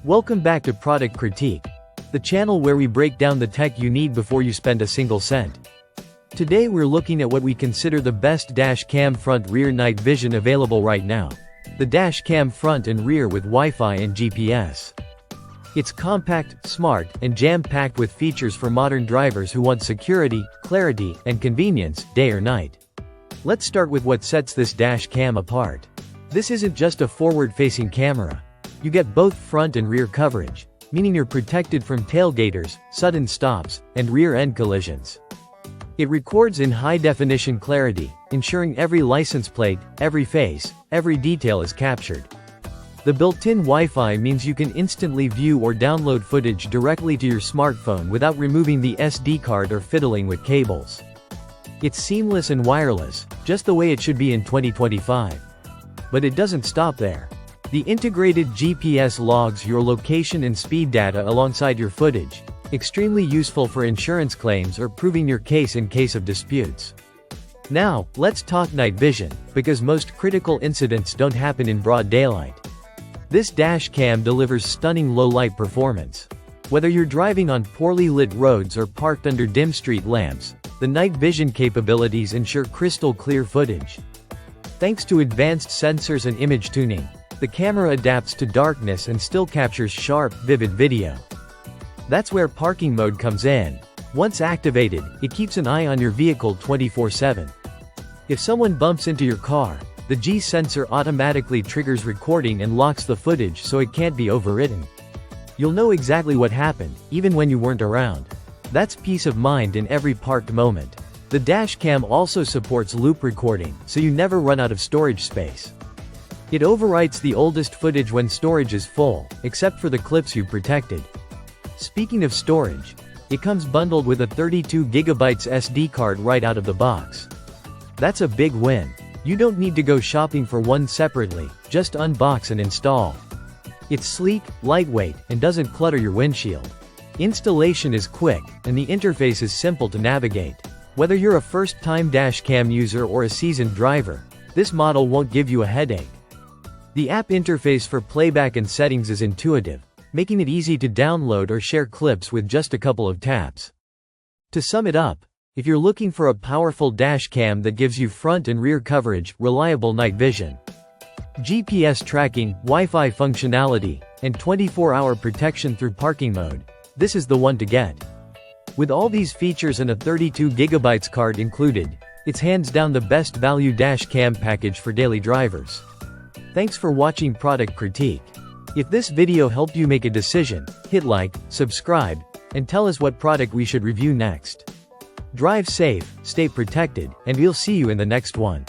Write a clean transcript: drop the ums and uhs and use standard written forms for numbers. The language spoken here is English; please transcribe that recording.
Welcome back to Product Critique, the channel where we break down the tech you need before you spend a single cent. Today we're looking at what we consider the best DashCam front-rear night vision available right now. The DashCam front and rear with Wi-Fi and GPS. It's compact, smart, and jam-packed with features for modern drivers who want security, clarity, and convenience, day or night. Let's start with what sets this DashCam apart. This isn't just a forward-facing camera. You get both front and rear coverage, meaning you're protected from tailgaters, sudden stops, and rear-end collisions. It records in high-definition clarity, ensuring every license plate, every face, every detail is captured. The built-in Wi-Fi means you can instantly view or download footage directly to your smartphone without removing the SD card or fiddling with cables. It's seamless and wireless, just the way it should be in 2025. But it doesn't stop there. The integrated GPS logs your location and speed data alongside your footage, extremely useful for insurance claims or proving your case in case of disputes. Now, let's talk night vision, because most critical incidents don't happen in broad daylight. This DashCam delivers stunning low-light performance. Whether you're driving on poorly lit roads or parked under dim street lamps, the night vision capabilities ensure crystal-clear footage. Thanks to advanced sensors and image tuning, the camera adapts to darkness and still captures sharp, vivid video. That's where parking mode comes in. Once activated, it keeps an eye on your vehicle 24/7. If someone bumps into your car, the G sensor automatically triggers recording and locks the footage so it can't be overwritten. You'll know exactly what happened, even when you weren't around. That's peace of mind in every parked moment. The DashCam also supports loop recording, so you never run out of storage space. It overwrites the oldest footage when storage is full, except for the clips you protected. Speaking of storage, it comes bundled with a 32GB SD card right out of the box. That's a big win. You don't need to go shopping for one separately, just unbox and install. It's sleek, lightweight, and doesn't clutter your windshield. Installation is quick, and the interface is simple to navigate. Whether you're a first-time DashCam user or a seasoned driver, this model won't give you a headache. The app interface for playback and settings is intuitive, making it easy to download or share clips with just a couple of taps. To sum it up, if you're looking for a powerful DashCam that gives you front and rear coverage, reliable night vision, GPS tracking, Wi-Fi functionality, and 24-hour protection through parking mode, this is the one to get. With all these features and a 32GB card included, it's hands down the best value DashCam package for daily drivers. Thanks for watching Product Critique. If this video helped you make a decision, hit like, subscribe, and tell us what product we should review next. Drive safe, stay protected, and we'll see you in the next one.